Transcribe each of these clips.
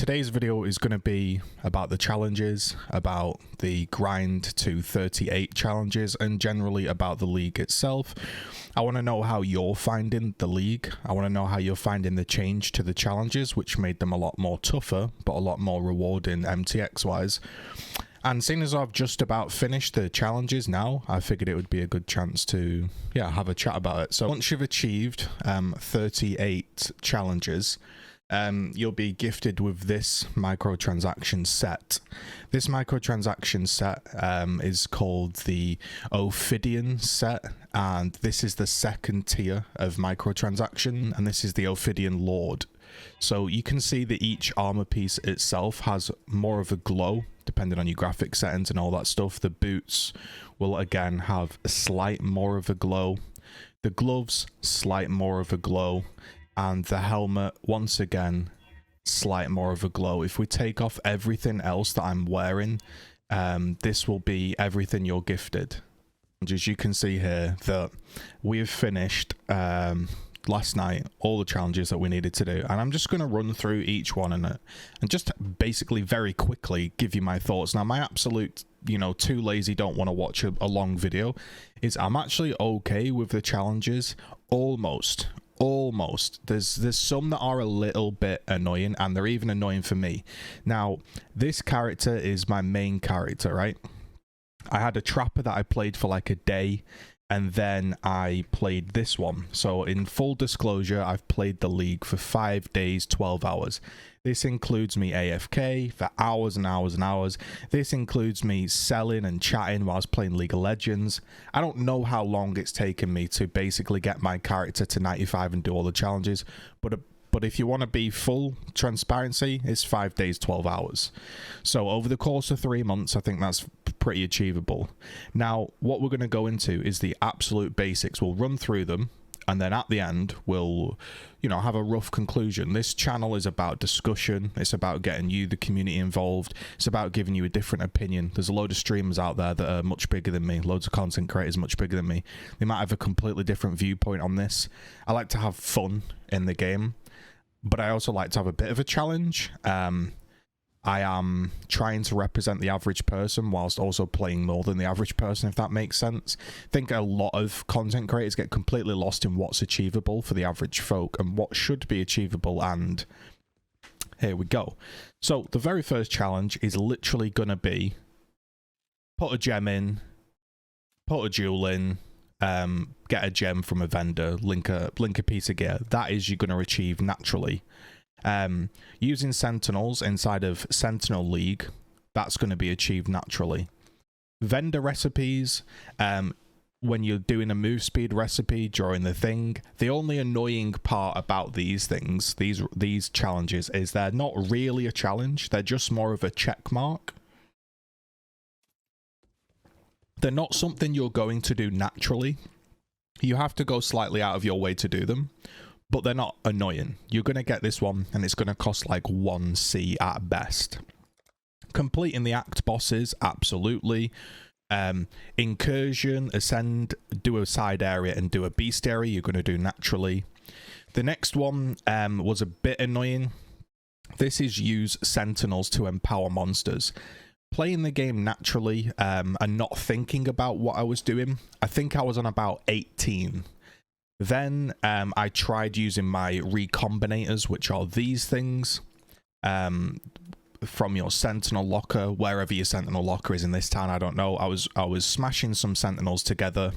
today's video is going to be about the challenges, about the grind to 38 challenges, and generally about the league itself. I want to know how you're finding the league. I want to know how you're finding the change to the challenges, which made them a lot more tougher, but a lot more rewarding MTX-wise. And seeing as I've just about finished the challenges now, I figured it would be a good chance to, have a chat about it. So once you've achieved 38 challenges, you'll be gifted with this microtransaction set. This microtransaction set is called the Ophidian set, and this is the second tier of microtransaction, and this is the Ophidian Lord. So you can see that each armor piece itself has more of a glow, depending on your graphic settings and all that stuff. The boots will again have a slight more of a glow. The gloves, slight more of a glow. And the helmet, once again, slight more of a glow. If we take off everything else that I'm wearing, this will be everything you're gifted. And as you can see here, that we've finished last night all the challenges that we needed to do, and I'm just going to run through each one and just basically very quickly give you my thoughts. Now, my absolute, too lazy, don't want to watch a long video, is I'm actually okay with the challenges. Almost. There's some that are a little bit annoying, and they're even annoying for me. Now, this character is my main character, right? I had a trapper that I played for like a day, and then I played this one. So in full disclosure, I've played the league for 5 days, 12 hours. This includes me AFK for hours and hours and hours. This includes me selling and chatting whilst playing League of Legends. I don't know how long it's taken me to basically get my character to 95 and do all the challenges, but if you want to be full transparency, it's 5 days, 12 hours. So over the course of 3 months, I think that's pretty achievable. Now, what we're going to go into is the absolute basics. We'll run through them, and then at the end, we'll, have a rough conclusion. This channel is about discussion. It's about getting you, the community, involved. It's about giving you a different opinion. There's a load of streamers out there that are much bigger than me. Loads of content creators much bigger than me. They might have a completely different viewpoint on this. I like to have fun in the game, but I also like to have a bit of a challenge. I am trying to represent the average person whilst also playing more than the average person, if that makes sense. I think a lot of content creators get completely lost in what's achievable for the average folk and what should be achievable, and here we go. So the very first challenge is literally going to be put a gem in, put a jewel in, get a gem from a vendor, link a piece of gear. That is you're going to achieve naturally. Using sentinels inside of Sentinel League, that's going to be achieved naturally. Vendor recipes, when you're doing a move speed recipe during the thing, the only annoying part about these things, these challenges, is they're not really a challenge. They're just more of a check mark. They're not something you're going to do naturally. You have to go slightly out of your way to do them, but they're not annoying. You're going to get this one, and it's going to cost like 1C at best. Completing the act bosses, absolutely. Incursion, ascend, do a side area, and do a beast area, you're going to do naturally. The next one was a bit annoying. This is use sentinels to empower monsters. Playing the game naturally and not thinking about what I was doing, I think I was on about 18. Then I tried using my recombinators, which are these things, from your sentinel locker, wherever your sentinel locker is in this town, I don't know. I was smashing some sentinels together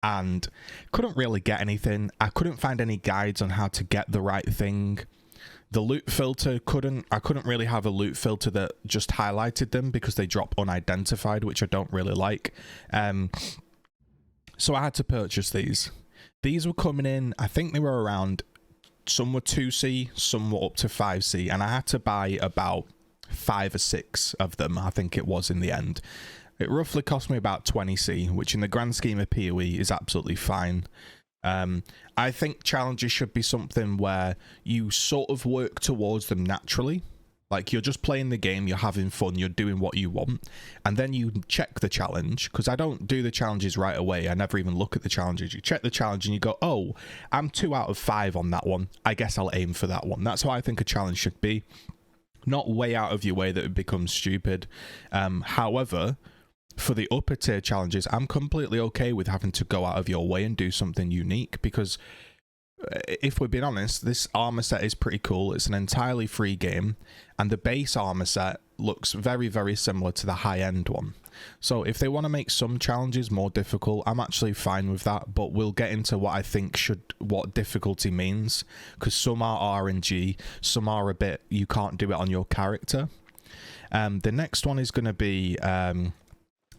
and couldn't really get anything. I couldn't find any guides on how to get the right thing. The loot filter, I couldn't really have a loot filter that just highlighted them because they drop unidentified, which I don't really like. So I had to purchase these. These were coming in, I think they were around, some were 2C, some were up to 5C, and I had to buy about 5 or 6 of them, I think it was in the end. It roughly cost me about 20C, which in the grand scheme of POE is absolutely fine. I think challenges should be something where you sort of work towards them naturally. Like, you're just playing the game, you're having fun, you're doing what you want, and then you check the challenge, because I don't do the challenges right away. I never even look at the challenges. You check the challenge and you go, oh, I'm 2 out of 5 on that one. I guess I'll aim for that one. That's how I think a challenge should be. Not way out of your way that it becomes stupid. However, for the upper tier challenges, I'm completely okay with having to go out of your way and do something unique, because if we're being honest, this armor set is pretty cool. It's an entirely free game, and the base armor set looks very, very similar to the high-end one. So if they want to make some challenges more difficult, I'm actually fine with that, but we'll get into what I think what difficulty means, because some are RNG, some are a bit, you can't do it on your character. The next one is going to be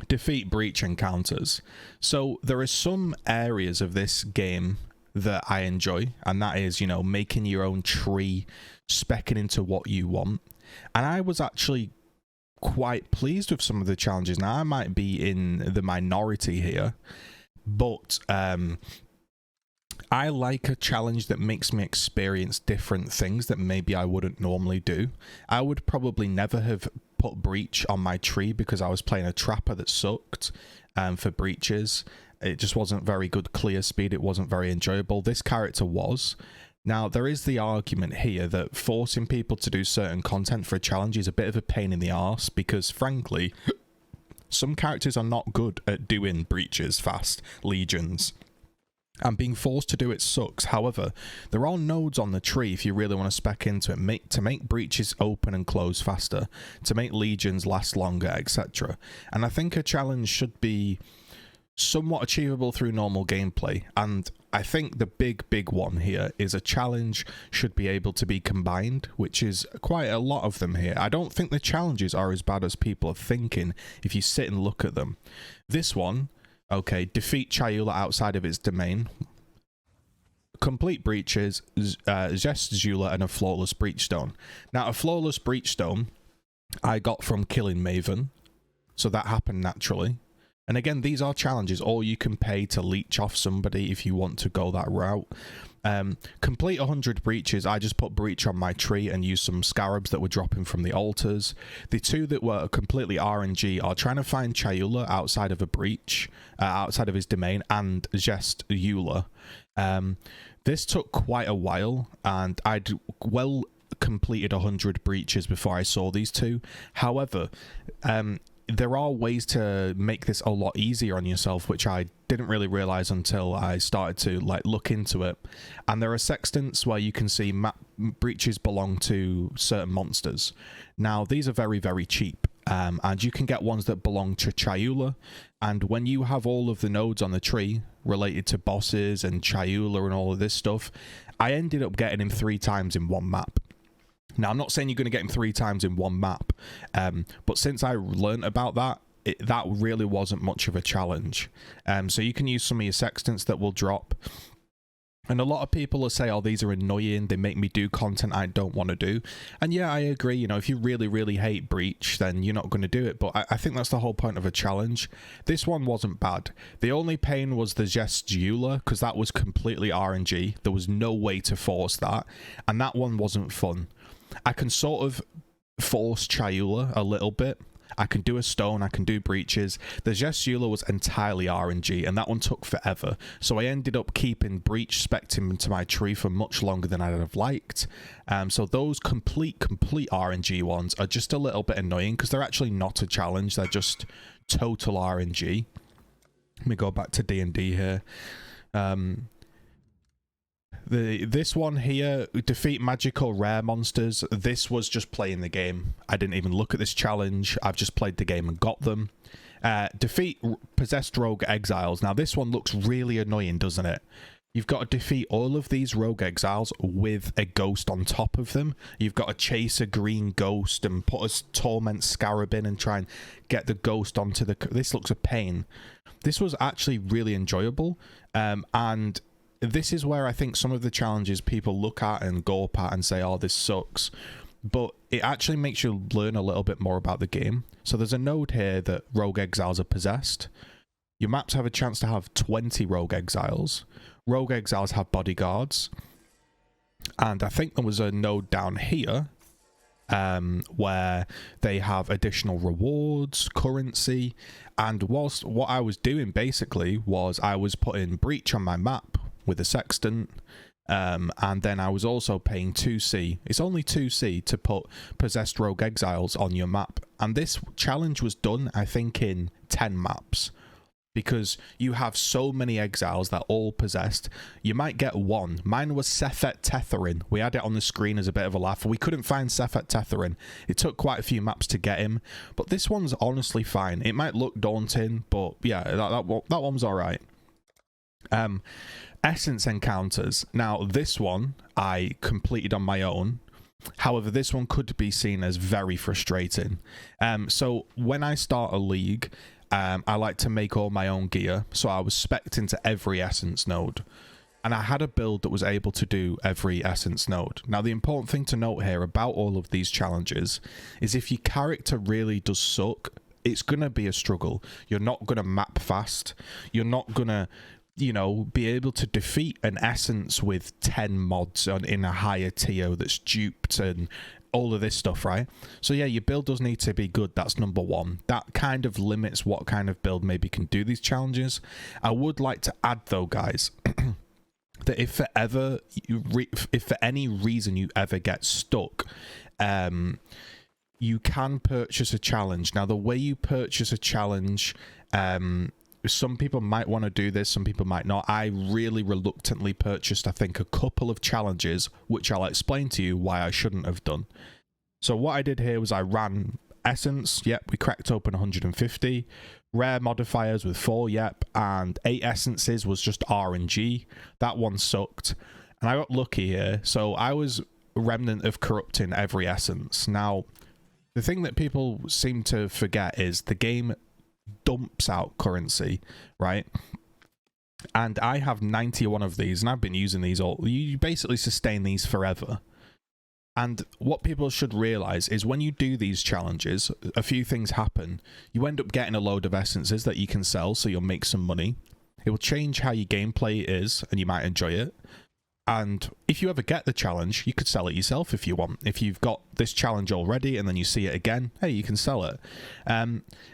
defeat breach encounters. So there are some areas of this game that I enjoy, and that is, you know, making your own tree, speccing into what you want. And I was actually quite pleased with some of the challenges. Now, I might be in the minority here, but I like a challenge that makes me experience different things that maybe I wouldn't normally do. I would probably never have put breach on my tree because I was playing a trapper that sucked for breaches. It just wasn't very good clear speed. It wasn't very enjoyable. This character was. Now, there is the argument here that forcing people to do certain content for a challenge is a bit of a pain in the arse, because frankly, some characters are not good at doing breaches fast, legions, and being forced to do it sucks. However, there are nodes on the tree if you really want to spec into it, to make breaches open and close faster, to make legions last longer, etc. And I think a challenge should be somewhat achievable through normal gameplay, and I think the big one here is a challenge should be able to be combined, which is quite a lot of them here. I don't think the challenges are as bad as people are thinking if you sit and look at them. This one, okay, defeat Chayula outside of its domain, complete breaches, Zest Zula, and a flawless breachstone. Now, a flawless breachstone I got from killing Maven, so that happened naturally. And again, these are challenges, or you can pay to leech off somebody if you want to go that route. Complete 100 breaches. I just put breach on my tree and used some scarabs that were dropping from the altars. The two that were completely RNG are trying to find Chayula outside of a breach, outside of his domain, and Zest Eula. This took quite a while, and I'd well completed 100 breaches before I saw these two. However, there are ways to make this a lot easier on yourself, which I didn't really realize until I started to look into it. And there are sextants where you can see map breaches belong to certain monsters. Now, these are very, very cheap, and you can get ones that belong to Chayula. And when you have all of the nodes on the tree related to bosses and Chayula and all of this stuff, I ended up getting him 3 times in one map. Now, I'm not saying you're going to get him 3 times in one map, but since I learned about that, that really wasn't much of a challenge. So you can use some of your sextants that will drop. And a lot of people will say, oh, these are annoying, they make me do content I don't want to do. And yeah, I agree, you know, if you really, really hate breach, then you're not going to do it. But I think that's the whole point of a challenge. This one wasn't bad. The only pain was the Zest Eula, because that was completely RNG. There was no way to force that. And that one wasn't fun. I can sort of force Chayula a little bit. I can do a stone, I can do breaches. The Zest Eula was entirely RNG, and that one took forever. So I ended up keeping breach spec'd into my tree for much longer than I'd have liked. So those complete RNG ones are just a little bit annoying, because they're actually not a challenge, they're just total RNG. Let me go back to D&D here. This one here, defeat magical rare monsters. This was just playing the game. I didn't even look at this challenge. I've just played the game and got them. Defeat possessed rogue exiles. Now this one looks really annoying, doesn't it? You've got to defeat all of these rogue exiles with a ghost on top of them. You've got to chase a green ghost and put a torment scarab in and try and get the ghost onto the... This looks a pain. This was actually really enjoyable, and this is where I think some of the challenges people look at and gawp at and say, oh, this sucks. But it actually makes you learn a little bit more about the game. So there's a node here that rogue exiles are possessed. Your maps have a chance to have 20 rogue exiles. Rogue exiles have bodyguards. And I think there was a node down here where they have additional rewards, currency. And whilst what I was doing basically was I was putting breach on my map with a sextant, And then I was also paying 2C. It's only 2C to put possessed rogue exiles on your map. And this challenge was done, I think, in 10 maps. Because you have so many exiles that are all possessed. You might get one. Mine was Sephet Tetherin. We had it on the screen as a bit of a laugh. We couldn't find Sephet Tetherin. It took quite a few maps to get him. But this one's honestly fine. It might look daunting, but yeah, that one was alright. Essence encounters. Now, this one I completed on my own. However, this one could be seen as very frustrating. So when I start a league, I like to make all my own gear, so I was spec'd into every essence node. And I had a build that was able to do every essence node. Now, the important thing to note here about all of these challenges is if your character really does suck, it's going to be a struggle. You're not going to map fast. You're not going to, you know, be able to defeat an essence with 10 mods in a higher tier that's duped and all of this stuff, right? So yeah, your build does need to be good. That's number one. That kind of limits what kind of build maybe can do these challenges. I would like to add though, guys, that if for any reason you ever get stuck, you can purchase a challenge. Now, the way you purchase a challenge, some people might want to do this, some people might not. I really reluctantly purchased, I think, a couple of challenges, which I'll explain to you why I shouldn't have done. So what I did here was I ran Essence, yep, we cracked open 150. Rare modifiers with 4, yep, and 8 essences was just RNG. That one sucked. And I got lucky here, so I was remnant of corrupting every essence. Now, the thing that people seem to forget is the game dumps out currency, right? And I have 91 of these, and I've been using these all. You basically sustain these forever. And what people should realize is when you do these challenges, a few things happen. You end up getting a load of essences that you can sell, so you'll make some money. It will change how your gameplay is, and you might enjoy it. And if you ever get the challenge, you could sell it yourself if you want. If you've got this challenge already and then you see it again, hey, you can sell it.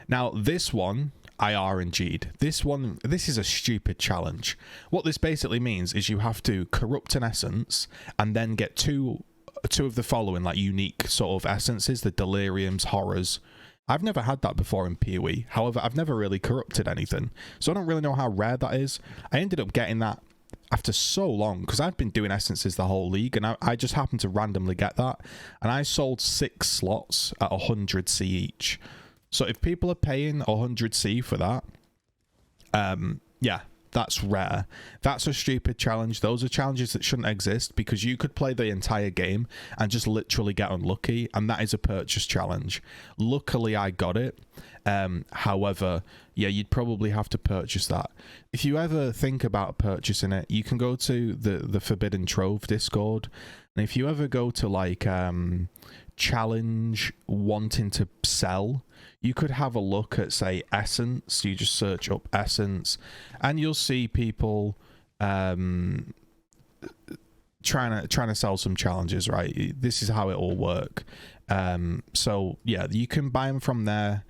Now, this one, I RNG'd. This is a stupid challenge. What this basically means is you have to corrupt an essence and then get two of the following, like, unique sort of essences, the deliriums, horrors. I've never had that before in POE. However, I've never really corrupted anything, so I don't really know how rare that is. I ended up getting that after so long, because I've been doing essences the whole league, and I just happened to randomly get that, and I sold 6 slots at 100C each. So if people are paying 100C for that, yeah, that's rare. That's a stupid challenge. Those are challenges that shouldn't exist, because you could play the entire game and just literally get unlucky, and that is a purchase challenge. Luckily, I got it. However, yeah, you'd probably have to purchase that. If you ever think about purchasing it, you can go to the Forbidden Trove Discord, and if you ever go to, like, challenge wanting to sell, you could have a look at, say, Essence. You just search up Essence, and you'll see people trying to sell some challenges, right? This is how it all work. So yeah, you can buy them from there.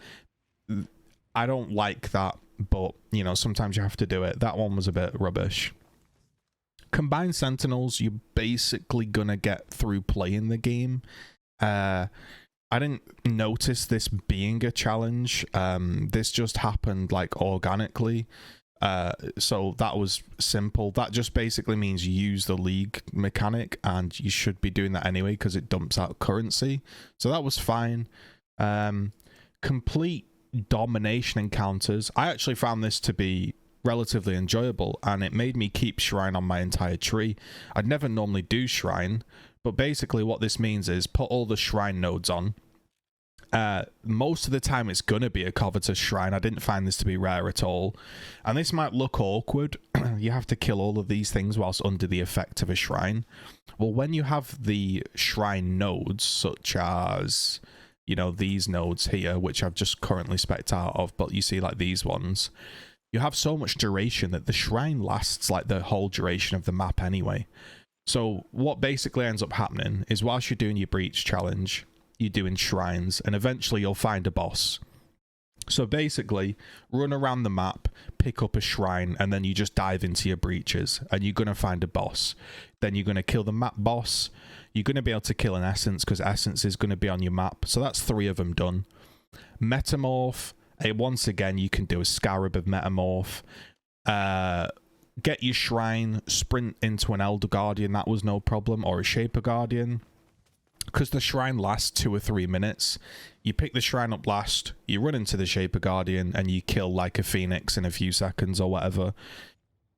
I don't like that, but you know, sometimes you have to do it. That one was a bit rubbish. Combined Sentinels, you're basically gonna get through playing the game. I didn't notice this being a challenge. This just happened, like, organically. So that was simple. That just basically means you use the league mechanic, and you should be doing that anyway because it dumps out currency. So that was fine. Complete domination encounters. I actually found this to be relatively enjoyable, and it made me keep shrine on my entire tree. I'd never normally do shrine, but basically what this means is put all the shrine nodes on. Most of the time it's gonna be a covetous shrine. I didn't find this to be rare at all, and this might look awkward. You have to kill all of these things whilst under the effect of a shrine. Well, when you have the shrine nodes, such as, you know, these nodes here, which I've just currently spec'd out of, but you see, like, these ones, you have so much duration that the shrine lasts like the whole duration of the map anyway. So what basically ends up happening is whilst you're doing your breach challenge, you're doing shrines, and eventually you'll find a boss. So basically, run around the map, pick up a shrine, and then you just dive into your breaches, and you're going to find a boss. Then you're going to kill the map boss. You're going to be able to kill an essence, because essence is going to be on your map. So that's 3 of them done. Metamorph. Once again, you can do a Scarab of Metamorph. Get your shrine, sprint into an Elder Guardian, that was no problem, or a Shaper Guardian. Because the shrine lasts 2 or 3 minutes, you pick the shrine up last, you run into the Shaper Guardian, and you kill like a Phoenix in a few seconds or whatever.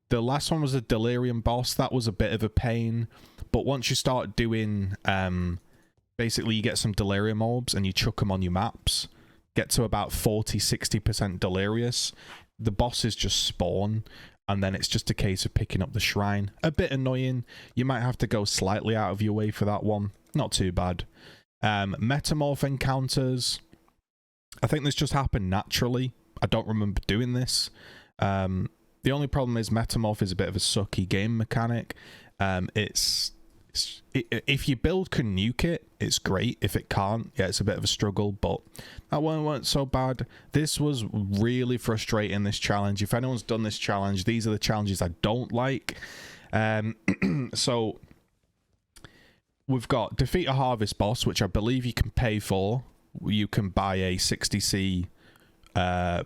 The last one was a Delirium boss. That was a bit of a pain, but once you start doing, basically you get some Delirium orbs and you chuck them on your maps, get to about 40-60% Delirious, the bosses just spawn, and then it's just a case of picking up the shrine. A bit annoying. You might have to go slightly out of your way for that one. Not too bad. Metamorph encounters. I think this just happened naturally. I don't remember doing this. The only problem is Metamorph is a bit of a sucky game mechanic. If your build can nuke it, it's great. If it can't, yeah, it's a bit of a struggle, but that one weren't so bad. This was really frustrating, this challenge. If anyone's done this challenge, these are the challenges I don't like. So we've got defeat a harvest boss, which I believe you can pay for. You can buy a 60C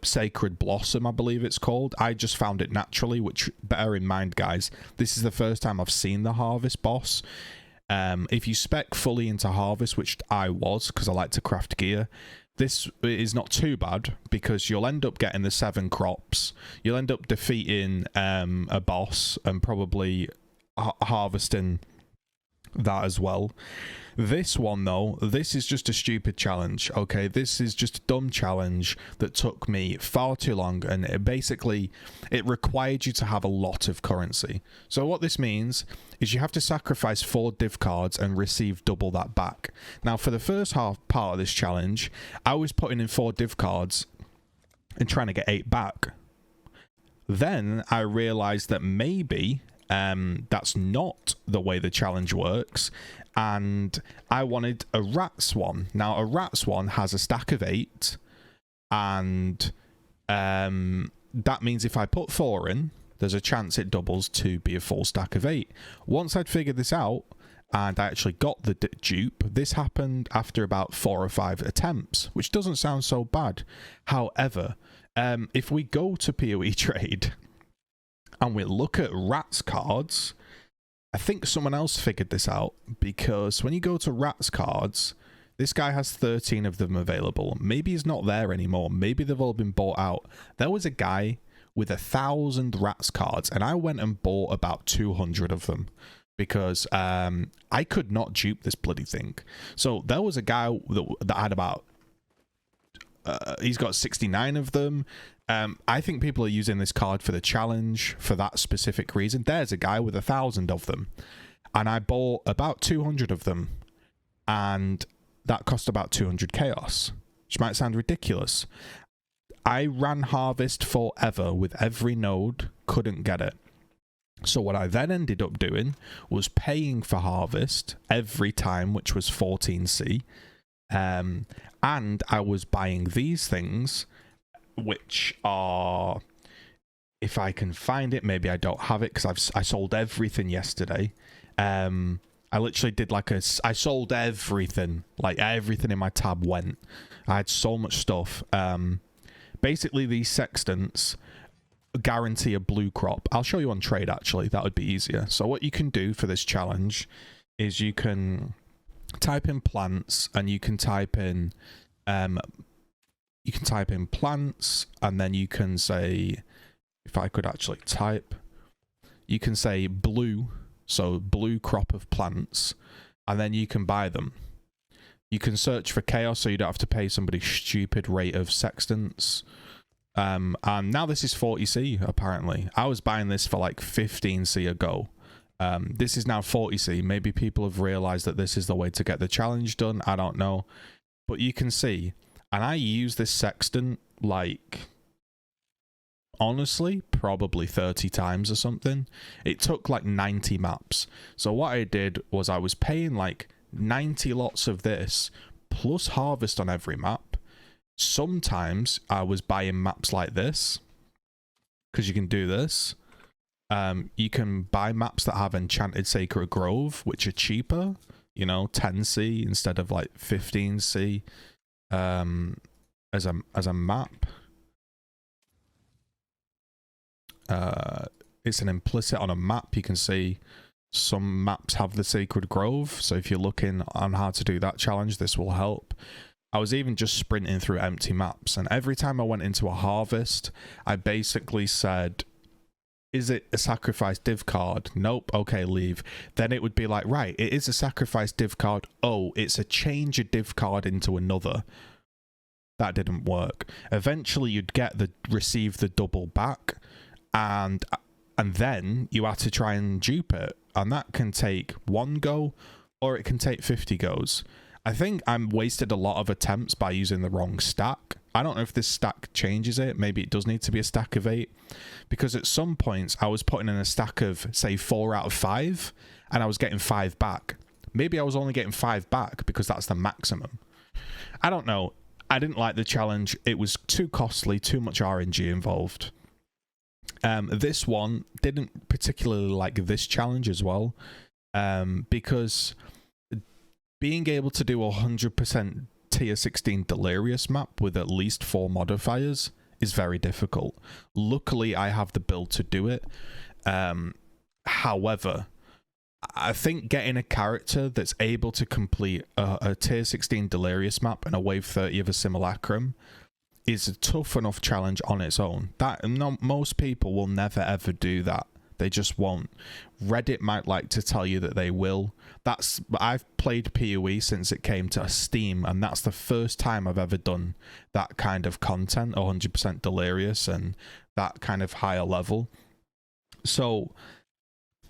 Sacred Blossom, I believe it's called. I just found it naturally, which, bear in mind, guys, this is the first time I've seen the harvest boss. If you spec fully into harvest, which I was, because I like to craft gear, this is not too bad, because you'll end up getting the 7 crops. You'll end up defeating a boss and probably harvesting that as well. This one, though, this is just a stupid challenge, okay? This is just a dumb challenge that took me far too long, and it required you to have a lot of currency. So what this means is you have to sacrifice 4 div cards and receive double that back. Now, for the first part of this challenge, I was putting in 4 div cards and trying to get 8 back. Then I realized that maybe that's not the way the challenge works, and I wanted a rats one. Now, a rats one has a stack of 8, and that means if I put 4 in, there's a chance it doubles to be a full stack of 8. Once I'd figured this out, and I actually got the dupe, this happened after about 4 or 5 attempts, which doesn't sound so bad. However, if we go to POE Trade and we look at rats cards, I think someone else figured this out, because when you go to rats cards, this guy has 13 of them available. Maybe he's not there anymore. Maybe they've all been bought out. There was a guy with 1,000 rats cards, and I went and bought about 200 of them, because I could not dupe this bloody thing. So there was a guy that had about he's got 69 of them. I think people are using this card for the challenge for that specific reason. There's a guy with 1,000 of them, and I bought about 200 of them, and that cost about 200 chaos, which might sound ridiculous. I ran harvest forever with every node, couldn't get it. So what I then ended up doing was paying for harvest every time, which was 14C, and I was buying these things, which are, if I can find it, maybe I don't have it because I sold everything yesterday. I literally did I sold everything, like everything in my tab went. I had so much stuff. Basically, these sextants guarantee a blue crop. I'll show you on trade, actually. That would be easier. So what you can do for this challenge is you can type in plants, and you can type in plants, and then you can say, if I could actually type, you can say blue, so blue crop of plants, and then you can buy them. You can search for chaos, so you don't have to pay somebody stupid rate of sextants. And now this is 40C, apparently. I was buying this for like 15C ago. This is now 40C. Maybe people have realized that this is the way to get the challenge done. I don't know. But you can see, and I use this sextant like, honestly, probably 30 times or something. It took like 90 maps. So what I did was I was paying like 90 lots of this plus harvest on every map. Sometimes I was buying maps like this, because you can do this. You can buy maps that have Enchanted Sacred Grove, which are cheaper, you know, 10C instead of like 15C as a map. It's an implicit on a map. You can see some maps have the Sacred Grove, so if you're looking on how to do that challenge, this will help. I was even just sprinting through empty maps, and every time I went into a harvest, I basically said, is it a sacrifice div card? Nope. Okay, leave. Then it would be like, right, it is a sacrifice div card. Oh, it's a change a div card into another. That didn't work. Eventually, you'd receive the double back, and then you had to try and dupe it, and that can take 1 go, or it can take 50 goes. I think I'm wasted a lot of attempts by using the wrong stack. I don't know if this stack changes it. Maybe it does need to be a stack of 8, because at some points I was putting in a stack of, say, 4 out of 5, and I was getting 5 back. Maybe I was only getting 5 back because that's the maximum. I don't know. I didn't like the challenge. It was too costly, too much RNG involved. This one didn't particularly like this challenge as well, because being able to do 100% tier 16 Delirious map with at least 4 modifiers is very difficult. Luckily, I have the build to do it. However, I think getting a character that's able to complete a tier 16 Delirious map and a wave 30 of a Simulacrum is a tough enough challenge on its own. Most people will never ever do that. They just won't. Reddit might like to tell you that they will. I've played POE since it came to Steam, and that's the first time I've ever done that kind of content, 100% Delirious and that kind of higher level. So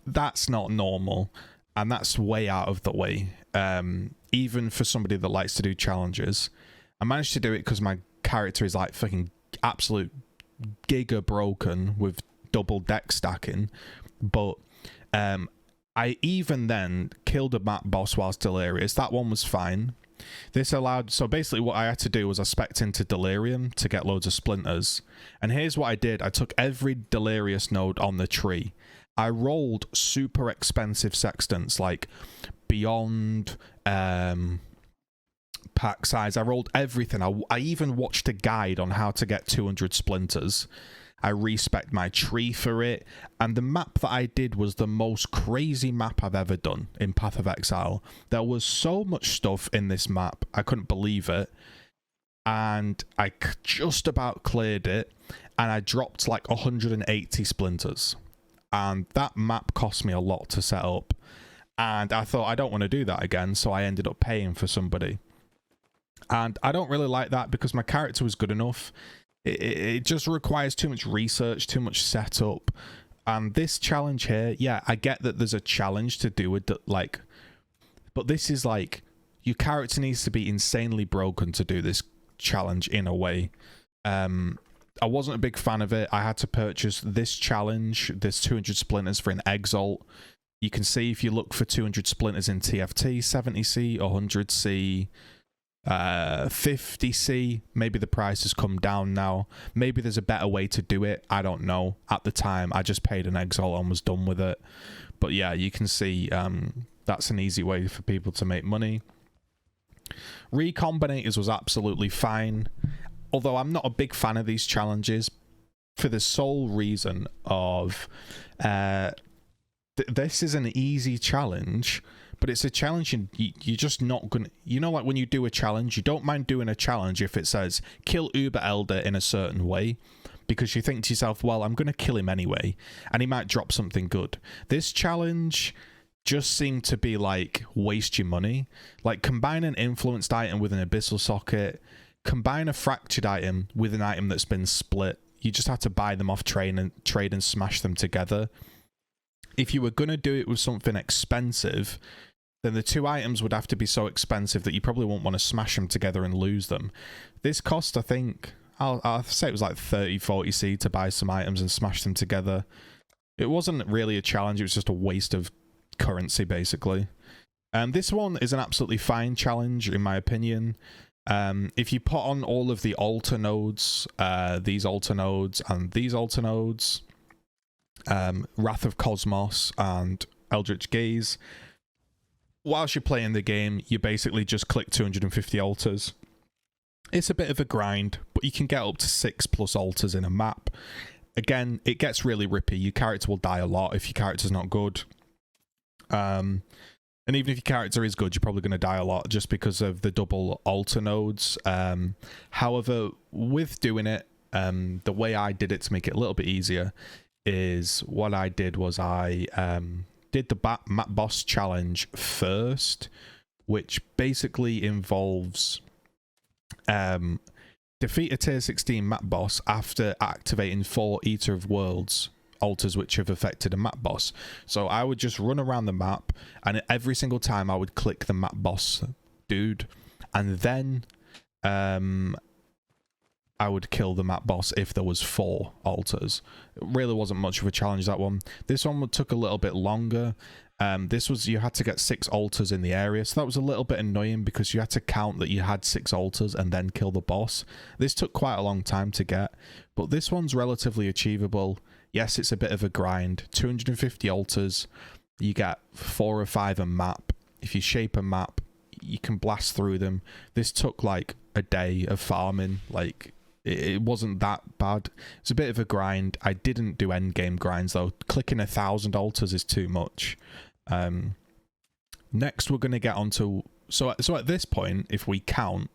that's not normal, and that's way out of the way. Even for somebody that likes to do challenges, I managed to do it because my character is like fucking absolute giga broken with double deck stacking, but I even then killed a map boss whilst Delirious. That one was fine. This allowed, so basically what I had to do was I spec'd into Delirium to get loads of splinters, and here's what I did. I took every Delirious node on the tree. I rolled super expensive sextants, like beyond pack size. I rolled everything. I even watched a guide on how to get 200 splinters. I respec'd my tree for it, and the map that I did was the most crazy map I've ever done in Path of Exile. There was so much stuff in this map, I couldn't believe it, and I just about cleared it, and I dropped like 180 splinters, and that map cost me a lot to set up, and I thought I don't want to do that again, so I ended up paying for somebody. And I don't really like that because my character was good enough. It just requires too much research, too much setup. And this challenge here, yeah, I get that there's a challenge to do with, like, but this is like, your character needs to be insanely broken to do this challenge in a way. I wasn't a big fan of it. I had to purchase this challenge, this 200 splinters for an Exalt. You can see if you look for 200 splinters in TFT, 70C, 100C, 50C, maybe the price has come down now. Maybe there's a better way to do it. I don't know. At the time, I just paid an Exalt and was done with it. But yeah, you can see that's an easy way for people to make money. Recombinators was absolutely fine, although I'm not a big fan of these challenges for the sole reason of this is an easy challenge, but it's a challenge you're just not gonna, you know, like when you do a challenge, you don't mind doing a challenge if it says kill Uber Elder in a certain way, because you think to yourself, well, I'm gonna kill him anyway and he might drop something good. This challenge just seemed to be like waste your money. Like combine an influenced item with an abyssal socket, combine a fractured item with an item that's been split. You just have to buy them off trade and smash them together. If you were going to do it with something expensive, then the 2 items would have to be so expensive that you probably won't want to smash them together and lose them. This cost, I think, I'll say it was like 30-40C to buy some items and smash them together. It wasn't really a challenge, it was just a waste of currency, basically. This one is an absolutely fine challenge, in my opinion. If you put on all of the altar nodes, these altar nodes and these altar nodes, Wrath of Cosmos and Eldritch Gaze, whilst you're playing the game, you basically just click 250 altars. It's a bit of a grind, but you can get up to 6+ altars in a map. Again, it gets really rippy. Your character will die a lot if your character's not good. And even if your character is good, you're probably going to die a lot just because of the double altar nodes. However, with doing it, the way I did it to make it a little bit easier is what I did was I did the map boss challenge first, which basically involves defeat a tier 16 map boss after activating 4 Eater of Worlds altars which have affected a map boss. So I would just run around the map, and every single time I would click the map boss dude, and then I would kill the map boss if there was 4 altars. It really wasn't much of a challenge, that one. This one took a little bit longer. This was, you had to get 6 altars in the area, so that was a little bit annoying because you had to count that you had 6 altars and then kill the boss. This took quite a long time to get, but this one's relatively achievable. Yes, it's a bit of a grind. 250 altars, you get 4 or 5 a map. If you shape a map, you can blast through them. This took like a day of farming. Like, it wasn't that bad. It's a bit of a grind. I didn't do end game grinds though. Clicking 1,000 altars is too much. Next we're going to get onto, so at this point, if we count,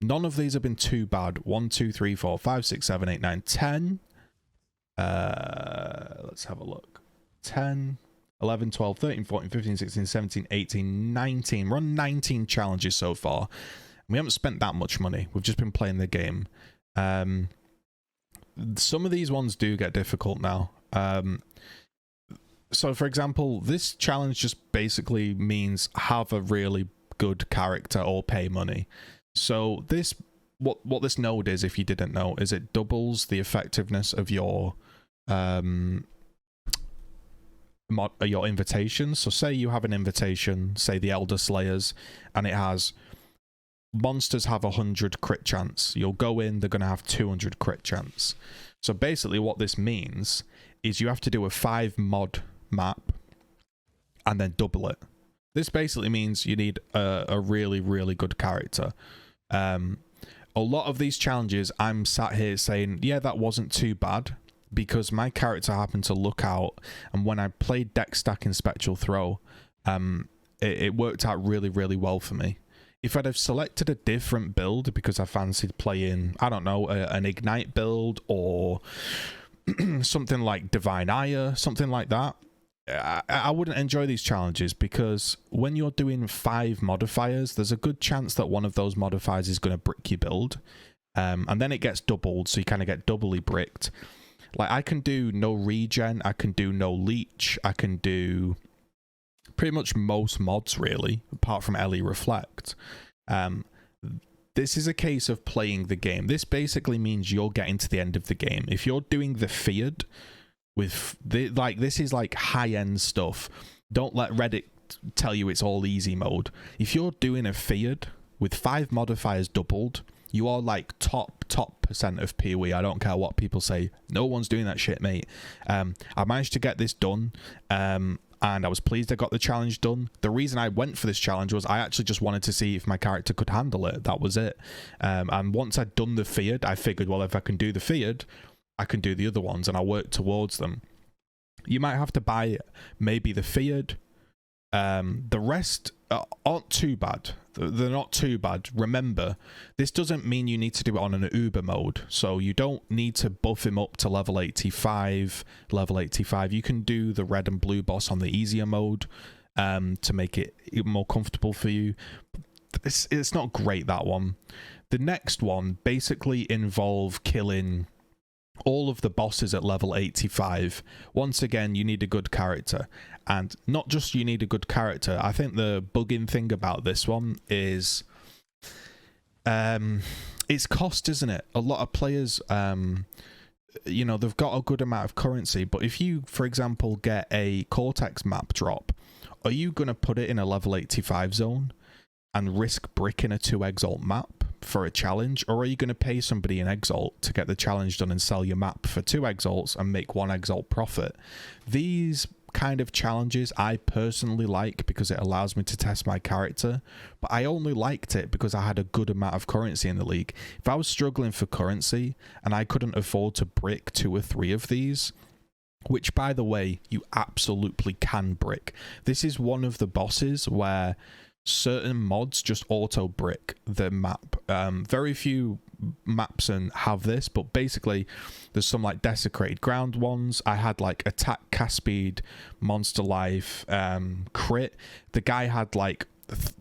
none of these have been too bad. 1 2 3 4 5 6 7 8 9 10. Let's have a look. 10 11 12 13 14 15 16 17 18 19. We're on 19 challenges so far. We haven't spent that much money. We've just been playing the game. Some of these ones do get difficult now. So for example, this challenge just basically means have a really good character or pay money. So this, what this node is, if you didn't know, is it doubles the effectiveness of your invitations. So say you have an invitation, say the Elder Slayers, and it has monsters have 100 crit chance. You'll go in, they're going to have 200 crit chance. So basically what this means is you have to do a 5 mod map and then double it. This basically means you need a really, really good character. A lot of these challenges, I'm sat here saying, yeah, that wasn't too bad, because my character happened to look out, and when I played deck stack in Spectral Throw, it worked out really, really well for me. If I'd have selected a different build because I fancied playing, I don't know, an Ignite build or something like Divine Ire, something like that, I wouldn't enjoy these challenges, because when you're doing 5 modifiers, there's a good chance that one of those modifiers is going to brick your build. And then it gets doubled, so you kind of get doubly bricked. Like, I can do no regen, I can do no leech, I can do pretty much most mods, really, apart from LE Reflect. This is a case of playing the game. This basically means you're getting to the end of the game. If you're doing the feared with this is like high-end stuff. Don't let Reddit tell you it's all easy mode. If you're doing a feared with 5 modifiers doubled, you are like top % of POE. I don't care what people say. No one's doing that shit, mate. I managed to get this done. And I was pleased I got the challenge done. The reason I went for this challenge was I actually just wanted to see if my character could handle it. That was it. And once I'd done the feared, I figured, well, if I can do the feared, I can do the other ones, and I worked towards them. You might have to buy maybe the feared. The rest aren't too bad. They're not too bad. Remember, this doesn't mean you need to do it on an Uber mode. So you don't need to buff him up to level 85. You can do the red and blue boss on the easier mode to make it more comfortable for you. It's not great, that one. The next one basically involve killing all of the bosses at level 85. Once again, you need a good character. And not just you need a good character, I think the bugging thing about this one is it's cost, isn't it? A lot of players, you know, they've got a good amount of currency, but if you, for example, get a Cortex map drop, are you going to put it in a level 85 zone and risk bricking a 2 exalt map? for a challenge, or are you going to pay somebody an exalt to get the challenge done and sell your map for 2 exalts and make 1 exalt profit? These kind of challenges I personally like because it allows me to test my character, but I only liked it because I had a good amount of currency in the league. If I was struggling for currency and I couldn't afford to brick 2 or 3 of these, which by the way you absolutely can brick, this is one of the bosses where certain mods just auto brick the map. Very few maps and have this, but basically there's some like desecrated ground ones. I had like attack, cast speed, monster life, crit. The guy had like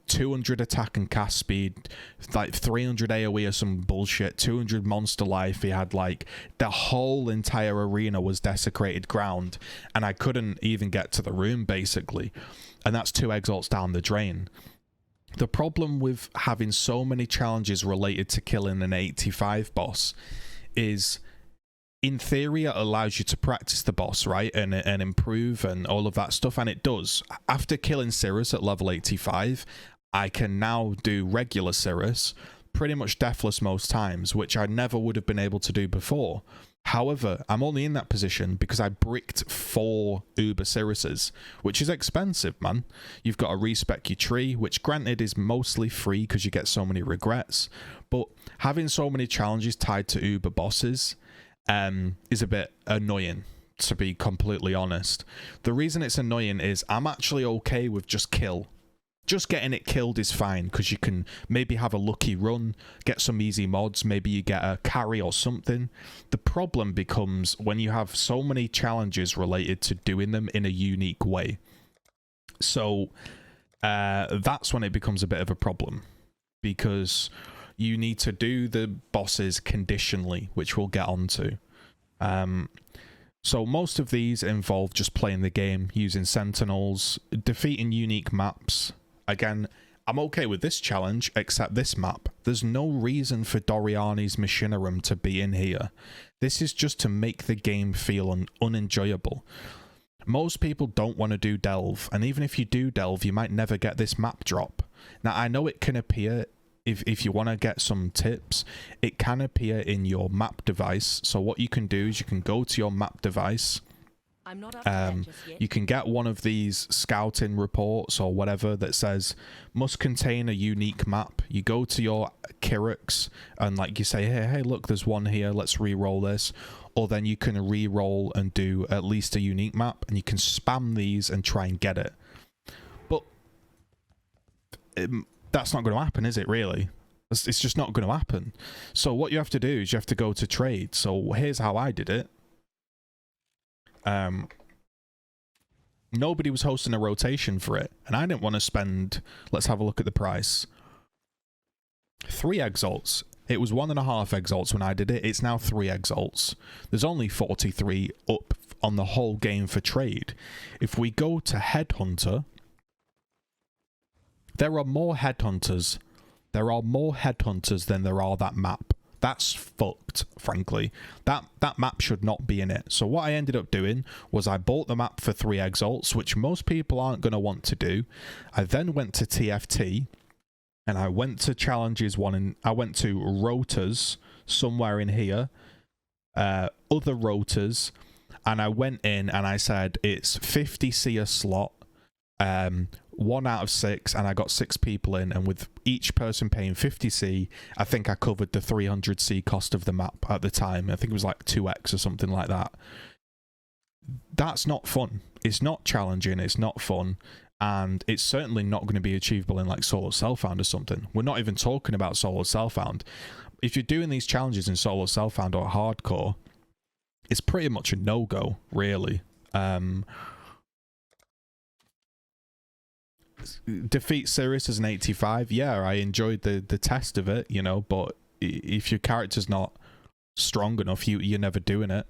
200 attack and cast speed, like 300 AoE or some bullshit, 200 monster life. He had like the whole entire arena was desecrated ground, and I couldn't even get to the room basically, and that's 2 exalts down the drain. The problem with having so many challenges related to killing an 85 boss is, in theory, it allows you to practice the boss, right? And improve and all of that stuff, and it does. After killing Cirrus at level 85, I can now do regular Cirrus, pretty much deathless most times, which I never would have been able to do before. However, I'm only in that position because I bricked 4 Uber Cirruses, which is expensive, man. You've got to respec your tree, which granted is mostly free because you get so many regrets, but having so many challenges tied to Uber bosses is a bit annoying, to be completely honest. The reason it's annoying is I'm actually okay with just kill. Just getting it killed is fine, because you can maybe have a lucky run, get some easy mods, maybe you get a carry or something. The problem becomes when you have so many challenges related to doing them in a unique way. So that's when it becomes a bit of a problem, because you need to do the bosses conditionally, which we'll get onto. So most of these involve just playing the game, using sentinels, defeating unique maps. Again, I'm okay with this challenge, except this map. There's no reason for Doriani's Machinarum to be in here. This is just to make the game feel unenjoyable. Most people don't want to do Delve, and even if you do Delve, you might never get this map drop. Now, I know it can appear, if you want to get some tips, it can appear in your map device. So what you can do is you can go to your map device. I'm not up to that just yet. You can get one of these scouting reports or whatever that says must contain a unique map. You go to your Kyrix and like you say, hey, look, there's one here, let's re-roll this. Or then you can re-roll and do at least a unique map, and you can spam these and try and get it. But that's not going to happen, is it, really? It's just not going to happen. So what you have to do is you have to go to trade. So here's how I did it. Nobody was hosting a rotation for it, and I didn't want to spend, let's have a look at the price, 3 exalts. It was 1.5 exalts when I did it. It's now 3 exalts. There's only 43 up on the whole game for trade. If we go to Headhunter, there are more headhunters. There are more headhunters than there are that map. That's fucked, frankly. That map should not be in it. So what I ended up doing was I bought the map for 3 exalts, which most people aren't going to want to do. I then went to TFT, and I went to challenges one, and I went to rotas somewhere in here, other rotas, and I went in and I said it's 50C a slot, 1 out of 6, and I got 6 people in, and with each person paying 50C, I think I covered the 300C cost of the map at the time. I think it was like 2x or something like that. That's not fun. It's not challenging, it's not fun, and it's certainly not going to be achievable in like solo self-found or something. We're not even talking about solo self-found. If you're doing these challenges in solo self-found or hardcore, it's pretty much a no-go, really. Defeat Cirrus as an 85, yeah, I enjoyed the test of it, you know, but if your character's not strong enough, you're never doing it.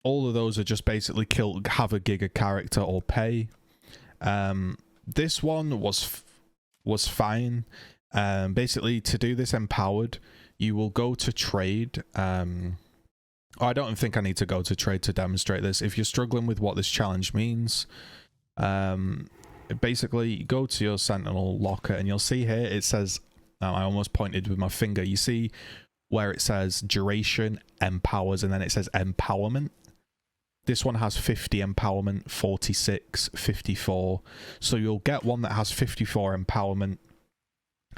All of those are just basically have a giga character or pay. This one was fine. Basically, to do this empowered, you will go to trade. I don't think I need to go to trade to demonstrate this. If you're struggling with what this challenge means, basically go to your Sentinel locker and you'll see here it says, I almost pointed with my finger, you see where it says duration, empowers, and then it says empowerment. This one has 50 empowerment, 46, 54. So you'll get one that has 54 empowerment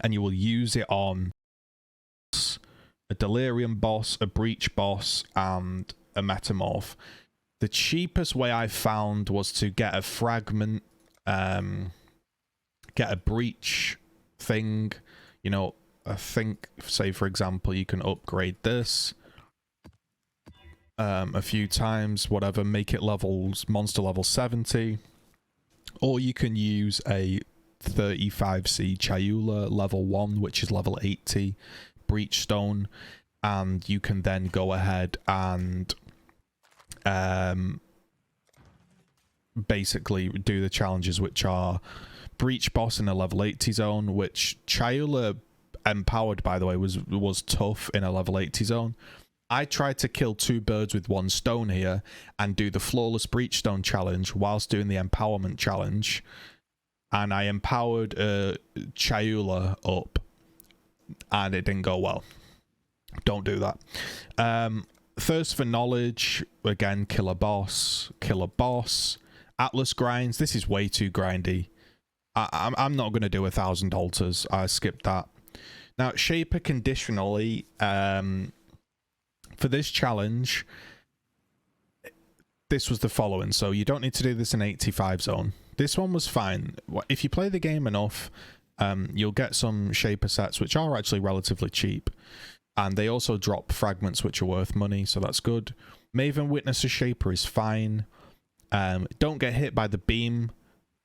and you will use it on a Delirium boss, a Breach boss, and a Metamorph. The cheapest way I found was to get a fragment, get a Breach thing. You know, I think, say for example, you can upgrade this a few times, whatever, make it monster level 70, or you can use a 35C Chayula level 1, which is level 80 Breach Stone, and you can then go ahead and basically do the challenges, which are Breach boss in a level 80 zone, which Chayula empowered, by the way, was tough in a level 80 zone. I tried to kill 2 birds with 1 stone here and do the flawless Breach Stone challenge whilst doing the empowerment challenge, and I empowered Chayula up and it didn't go well. Don't do that. Thirst for knowledge, again, kill a boss. Atlas grinds, this is way too grindy. I'm not going to do 1,000 altars. I skipped that. Now, Shaper conditionally, for this challenge, this was the following. So you don't need to do this in 85 zone. This one was fine. If you play the game enough, you'll get some Shaper sets, which are actually relatively cheap. And they also drop fragments, which are worth money, so that's good. Maven Witness a Shaper is fine. Don't get hit by the beam.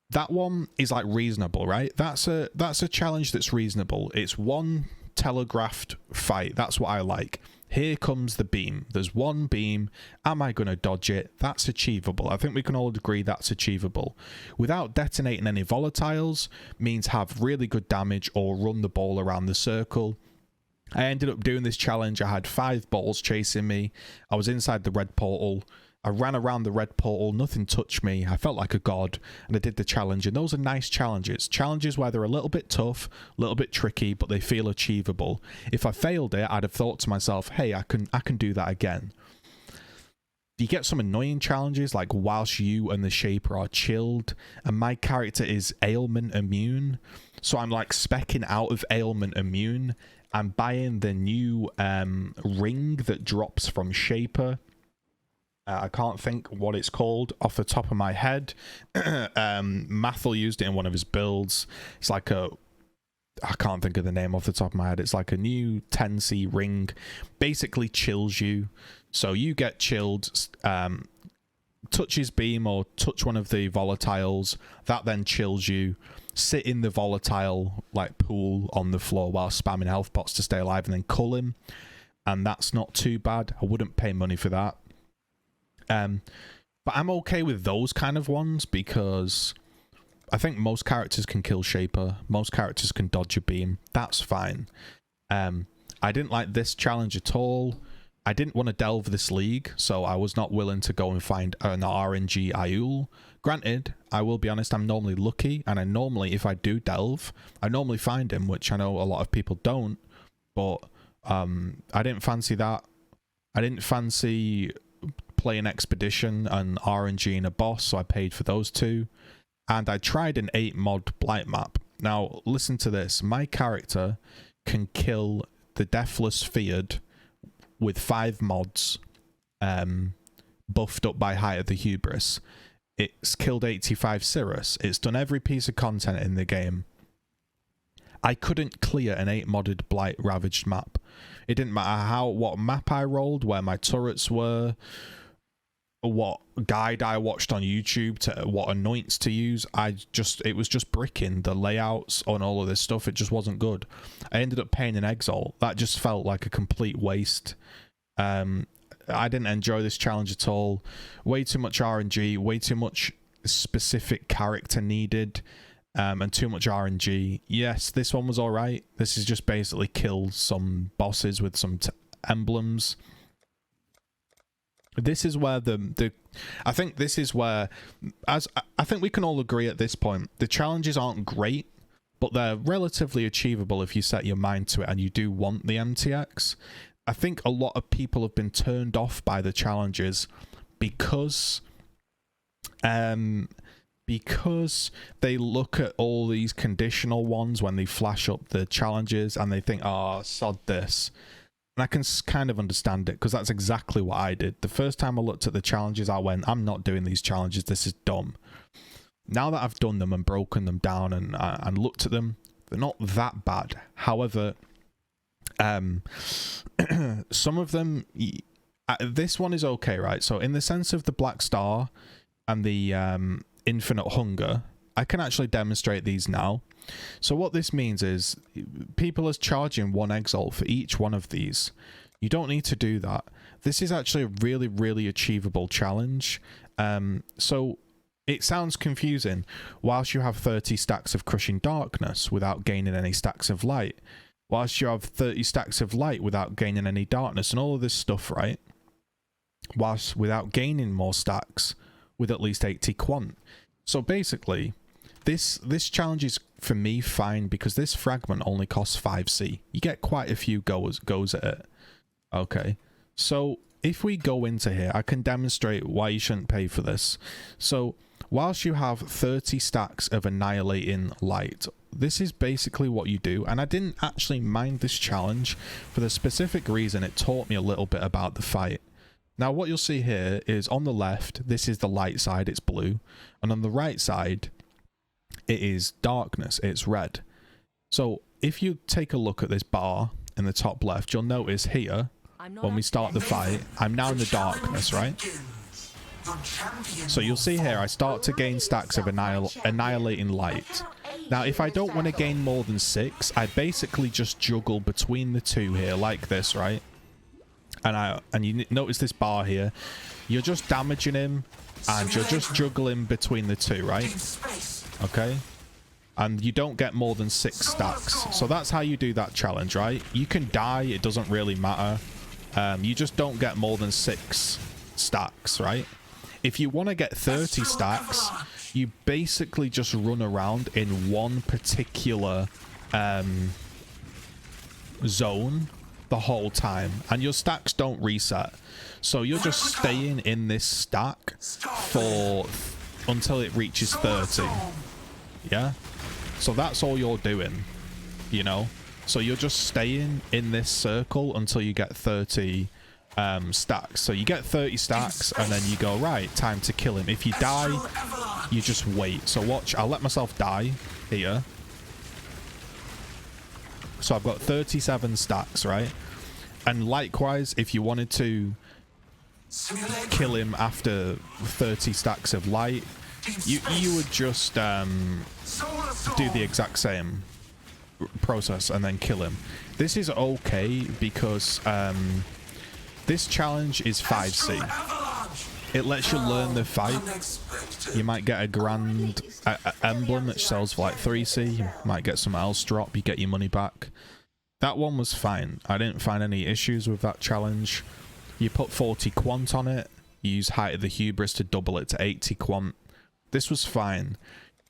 That one is like reasonable, right? That's a challenge that's reasonable. It's one telegraphed fight. That's what I like. Here comes the beam. There's one beam. Am I going to dodge it? That's achievable. I think we can all agree that's achievable. Without detonating any volatiles, means have really good damage or run the ball around the circle. I ended up doing this challenge. I had 5 balls chasing me. I was inside the red portal. I ran around the red portal, nothing touched me. I felt like a god, and I did the challenge, and those are nice challenges. Challenges where they're a little bit tough, a little bit tricky, but they feel achievable. If I failed it, I'd have thought to myself, hey, I can do that again. You get some annoying challenges, like whilst you and the Shaper are chilled, and my character is ailment immune, so I'm like specking out of ailment immune. I'm buying the new ring that drops from Shaper. I can't think what it's called off the top of my head. Mathel used it in one of his builds. It's like I can't think of the name off the top of my head. It's like a new 10C ring. Basically chills you. So you get chilled, touch his beam or touch one of the volatiles. That then chills you. Sit in the volatile like pool on the floor while spamming health pots to stay alive and then cull him. And that's not too bad. I wouldn't pay money for that. But I'm okay with those kind of ones because I think most characters can kill Shaper. Most characters can dodge a beam. That's fine. I didn't like this challenge at all. I didn't want to delve this league, so I was not willing to go and find an RNG Aiul. Granted, I will be honest, I'm normally lucky, and I normally, if I do delve, I normally find him, which I know a lot of people don't, but I didn't fancy that. I didn't fancy playing Expedition and RNG and a boss, so I paid for those 2. And I tried an 8 mod blight map. Now, listen to this. My character can kill the Deathless Feared with 5 mods, buffed up by Height of the Hubris. It's killed 85 Cirrus. It's done every piece of content in the game. I couldn't clear an 8 modded Blight Ravaged map. It didn't matter what map I rolled, where my turrets were, what guide I watched on YouTube, to what anoints to use. It was just bricking the layouts on all of this stuff. It just wasn't good. I ended up paying an exalt. That just felt like a complete waste. I didn't enjoy this challenge at all. Way too much RNG, way too much specific character needed, and too much RNG. Yes, this one was alright. This is just basically kill some bosses with some emblems. this is where I think this is where, as I think we can all agree at this point, the challenges aren't great, but they're relatively achievable if you set your mind to it and you do want the MTX. I think a lot of people have been turned off by the challenges because they look at all these conditional ones when they flash up the challenges and they think, oh, sod this. And I can kind of understand it, because that's exactly what I did. The first time I looked at the challenges, I went, I'm not doing these challenges, this is dumb. Now that I've done them and broken them down and looked at them, they're not that bad. However, some of them, this one is okay, right? So in the sense of the Black Star and the Infinite Hunger, I can actually demonstrate these now. So what this means is people are charging 1 exalt for each one of these. You don't need to do that. This is actually a really, really achievable challenge. So it sounds confusing. Whilst you have 30 stacks of Crushing Darkness without gaining any stacks of light, whilst you have 30 stacks of light without gaining any darkness and all of this stuff, right? Whilst without gaining more stacks with at least 80 quant. So basically, this challenge is, for me, fine, because this fragment only costs 5C. You get quite a few goes at it. Okay, so if we go into here, I can demonstrate why you shouldn't pay for this. So whilst you have 30 stacks of Annihilating Light, this is basically what you do. And I didn't actually mind this challenge for the specific reason it taught me a little bit about the fight. Now what you'll see here is on the left, this is the light side, it's blue. And on the right side, it is darkness, it's red. So if you take a look at this bar in the top left, you'll notice here, when we start the fight, I'm now in the darkness, right? So you'll see here, I start to gain stacks of Annihilating Light. Now, if I don't want to gain more than 6, I basically just juggle between the two here, like this, right? And you notice this bar here, you're just damaging him, and you're just juggling between the two, right? Okay? And you don't get more than 6 stacks. So that's how you do that challenge, right? You can die, it doesn't really matter. You just don't get more than 6 stacks, right? If you want to get 30 stacks, you basically just run around in one particular zone the whole time, and your stacks don't reset. So you're just staying in this stack until it reaches 30. Yeah? So that's all you're doing, you know? So you're just staying in this circle until you get 30 stacks. So you get 30 stacks and then you go, right, time to kill him. If you die, you just wait. So watch, I'll let myself die here. So I've got 37 stacks, right? And likewise, if you wanted to kill him after 30 stacks of light, you would just do the exact same process and then kill him. This is okay because this challenge is 5C. It lets you learn the fight. You might get a grand emblem that sells for like 3C. You might get some else drop. You get your money back. That one was fine. I didn't find any issues with that challenge. You put 40 quant on it. You use Height of the Hubris to double it to 80 quant. This was fine.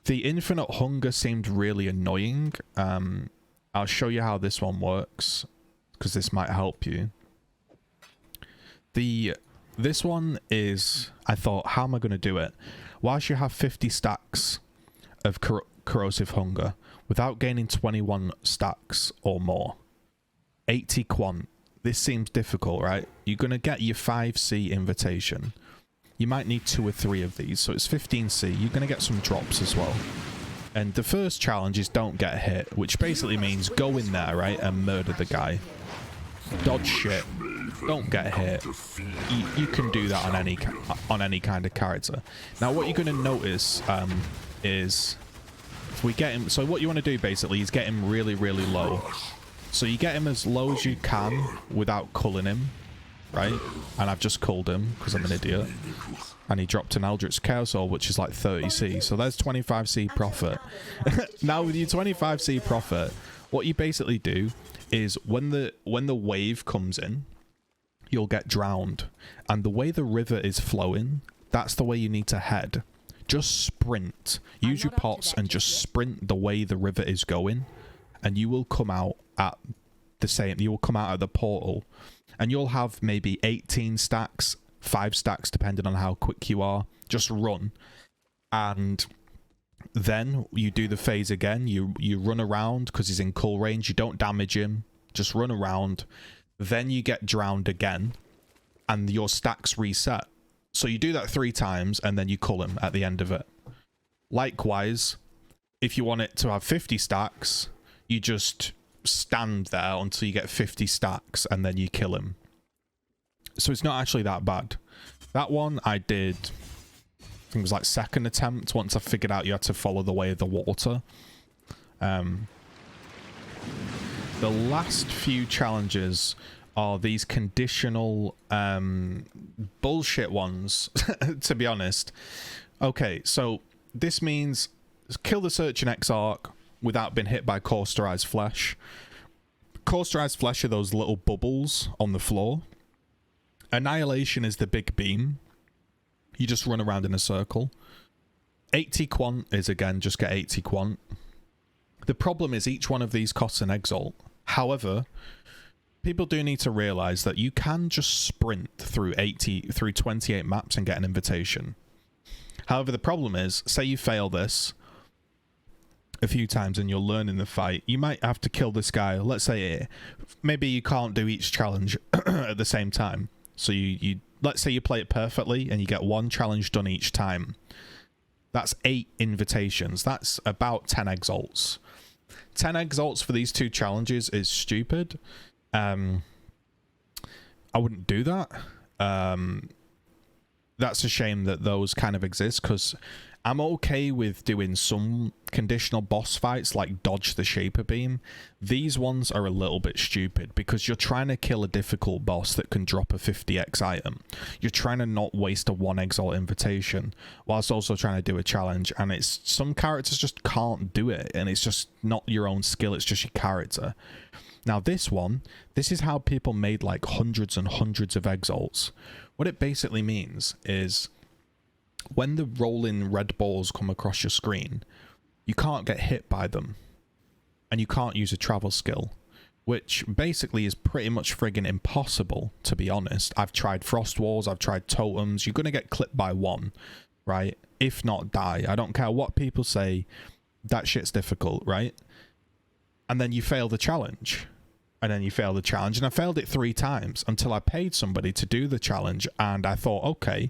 The Infinite Hunger seemed really annoying. I'll show you how this one works, because this might help you. This one is, I thought, how am I going to do it? Whilst you have 50 stacks of Corrosive Hunger, without gaining 21 stacks or more, 80 quant, this seems difficult, right? You're going to get your 5C invitation. You might need 2 or 3 of these, so it's 15C. You're going to get some drops as well. And the first challenge is don't get hit, which basically means go in there, right, and murder the guy. Dodge shit. Don't get hit. You can do that on any kind of character. Now, what you're going to notice is if we get him. So what you want to do basically is get him really, really low. So you get him as low as you can without culling him, right? And I've just culled him because I'm an idiot. And he dropped an Eldritch Chaos Orb, which is like 30C. So there's 25C profit. Now with your 25C profit, what you basically do is when the wave comes in, you'll get drowned. And the way the river is flowing, that's the way you need to head. Just sprint. Use your pots and just sprint the way the river is going, and you will come out at the same. You will come out at the portal, and you'll have maybe 18 stacks, 5 stacks, depending on how quick you are. Just run, and then you do the phase again. You run around because he's in cull range. You don't damage him. Just run around. Then you get drowned again, and your stacks reset. So you do that 3 times, and then you cull him at the end of it. Likewise, if you want it to have 50 stacks, you just stand there until you get 50 stacks, and then you kill him. So it's not actually that bad. That one I did, I think it was like second attempt, once I figured out you had to follow the way of the water. The last few challenges are these conditional bullshit ones, to be honest. Okay, so this means kill the Searching Exarch without being hit by Cauterized Flesh. Cauterized Flesh are those little bubbles on the floor. Annihilation is the big beam. You just run around in a circle. 80 quant is, again, just get 80 quant. The problem is each one of these costs an exalt. However, people do need to realize that you can just sprint through 28 maps and get an invitation. However, the problem is, say you fail this a few times and you'll learn in the fight, you might have to kill this guy. Let's say maybe you can't do each challenge at the same time. So you let's say you play it perfectly and you get 1 challenge done each time. That's 8 invitations. That's about 10 exalts. 10 exalts for these 2 challenges is stupid. I wouldn't do that. That's a shame that those kind of exist, because I'm okay with doing some conditional boss fights like dodge the Shaper Beam. These ones are a little bit stupid because you're trying to kill a difficult boss that can drop a 50x item. You're trying to not waste a 1 exalt invitation whilst also trying to do a challenge, and it's some characters just can't do it, and it's just not your own skill, it's just your character. Now this one, this is how people made like hundreds and hundreds of exalts. What it basically means is when the rolling red balls come across your screen, you can't get hit by them, and you can't use a travel skill, which basically is pretty much friggin' impossible, to be honest. I've tried frost walls, I've tried totems. You're gonna get clipped by 1, right? If not die. I don't care what people say, that shit's difficult, right? And then you fail the challenge. And then you fail the challenge, and I failed it 3 times until I paid somebody to do the challenge, and I thought, okay,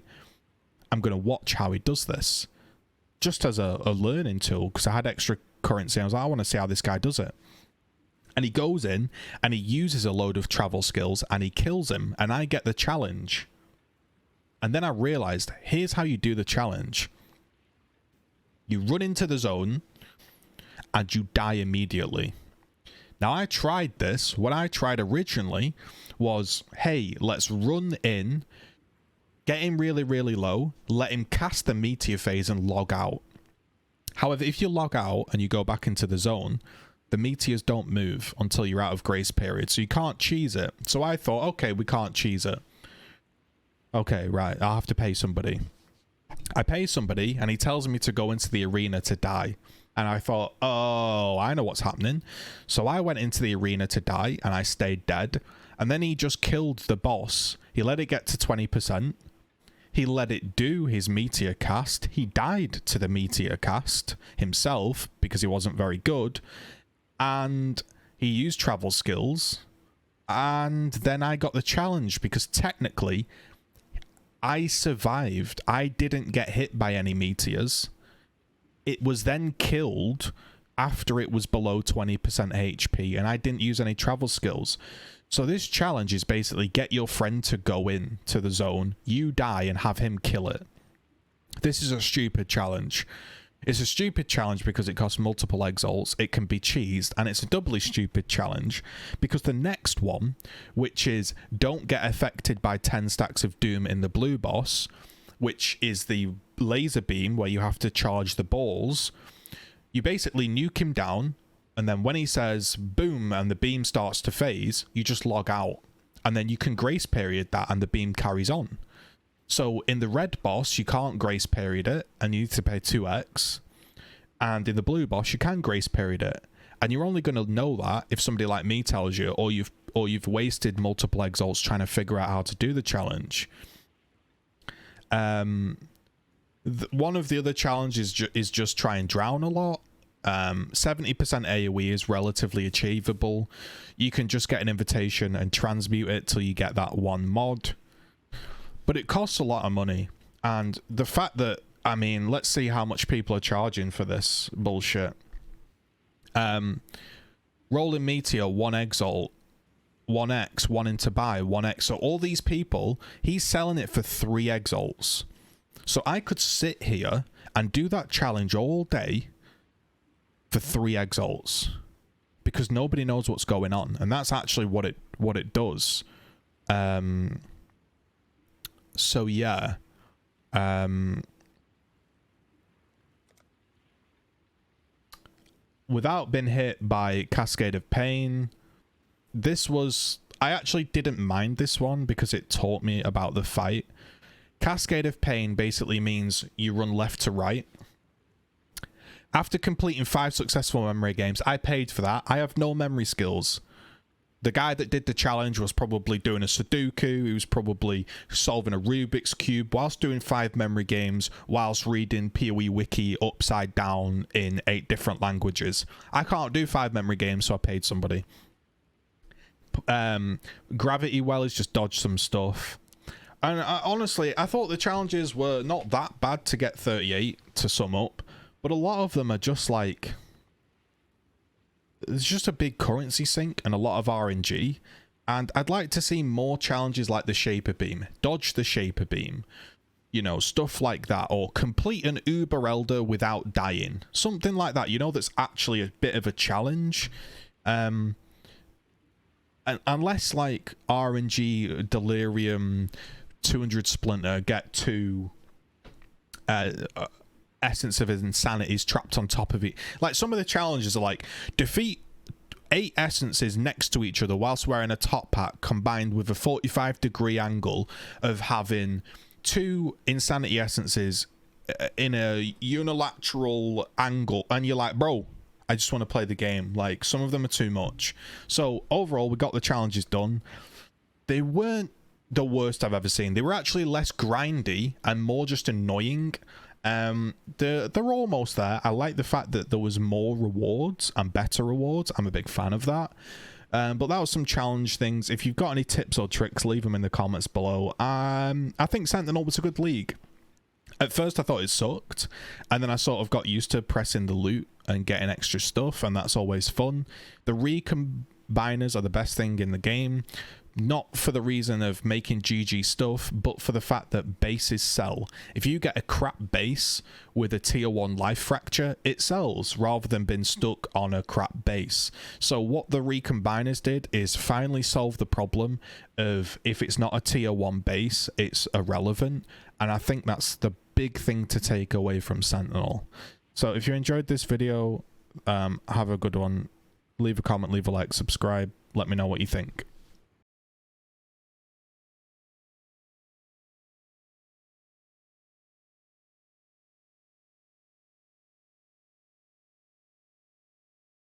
I'm going to watch how he does this, just as a learning tool, because I had extra currency. I was like, I want to see how this guy does it. And he goes in, and he uses a load of travel skills, and he kills him, and I get the challenge. And then I realized, here's how you do the challenge. You run into the zone, and you die immediately. Now, I tried this. What I tried originally was, hey, let's run in, get him really, really low, let him cast the meteor phase and log out. However, if you log out and you go back into the zone, the meteors don't move until you're out of grace period, so you can't cheese it. So I thought, okay, we can't cheese it. Okay, right, I'll have to pay somebody. I pay somebody, and he tells me to go into the arena to die. And I thought, oh, I know what's happening. So I went into the arena to die, and I stayed dead. And then he just killed the boss. He let it get to 20%. He let it do his meteor cast. He died to the meteor cast himself because he wasn't very good. And he used travel skills. And then I got the challenge because technically I survived. I didn't get hit by any meteors. It was then killed after it was below 20% HP, and I didn't use any travel skills. So this challenge is basically get your friend to go in to the zone, you die, and have him kill it. This is a stupid challenge. It's a stupid challenge because it costs multiple exalts, it can be cheesed, and it's a doubly stupid challenge because the next one, which is don't get affected by 10 stacks of doom in the blue boss, which is the laser beam where you have to charge the balls, you basically nuke him down, and then when he says boom and the beam starts to phase, you just log out. and then you can grace period that and the beam carries on. So in the red boss, you can't grace period it and you need to pay 2x. And in the blue boss, you can grace period it. And you're only going to know that if somebody like me tells you, or you've wasted multiple exalts trying to figure out how to do the challenge. One of the other challenges is just try and drown a lot. 70% AoE is relatively achievable. You can just get an invitation and transmute it till you get that one mod. But it costs a lot of money. And the fact that, I mean, let's see how much people are charging for this bullshit. Rolling Meteor, 1 Exalt, 1x, 1 into buy, 1x. So all these people, he's selling it for 3 Exalts. So I could sit here and do that challenge all day for 3 Exalts. Because nobody knows what's going on. And that's actually what it does. So yeah. Without being hit by Cascade of Pain, I actually didn't mind this one because it taught me about the fight. Cascade of Pain basically means you run left to right. After completing 5 successful memory games, I paid for that. I have no memory skills. The guy that did the challenge was probably doing a Sudoku. He was probably solving a Rubik's Cube whilst doing 5 memory games, whilst reading POE Wiki upside down in 8 different languages. I can't do 5 memory games, so I paid somebody. Gravity Well is just dodge some stuff. And honestly, I thought the challenges were not that bad to get 38 to sum up, but a lot of them are just like... There's just a big currency sink and a lot of RNG, and I'd like to see more challenges like the Shaper Beam, dodge the Shaper Beam, you know, stuff like that, or complete an Uber Elder without dying, something like that, you know, that's actually a bit of a challenge. And unless like RNG, Delirium, 200 Splinter get 2 Essence of Insanity's trapped on top of it. Like, some of the challenges are like, defeat 8 essences next to each other whilst wearing a top hat, combined with a 45-degree angle of having 2 Insanity Essences in a unilateral angle. And you're like, bro, I just want to play the game. Like, some of them are too much. So overall, we got the challenges done. They weren't the worst I've ever seen. They were actually less grindy and more just annoying. They're almost there. I like the fact that there was more rewards and better rewards. I'm a big fan of that. But that was some challenge things. If you've got any tips or tricks, leave them in the comments below. I think Sentinel was a good league. At first I thought it sucked, and then I sort of got used to pressing the loot and getting extra stuff, and that's always fun. The recombiners are the best thing in the game. Not for the reason of making GG stuff, but for the fact that bases sell. If you get a crap base with a tier 1 life fracture, it sells rather than being stuck on a crap base. So what the recombiners did is finally solve the problem of if it's not a tier 1 base, it's irrelevant. And I think that's the big thing to take away from Sentinel. So if you enjoyed this video, have a good one. Leave a comment, leave a like, subscribe. Let me know what you think.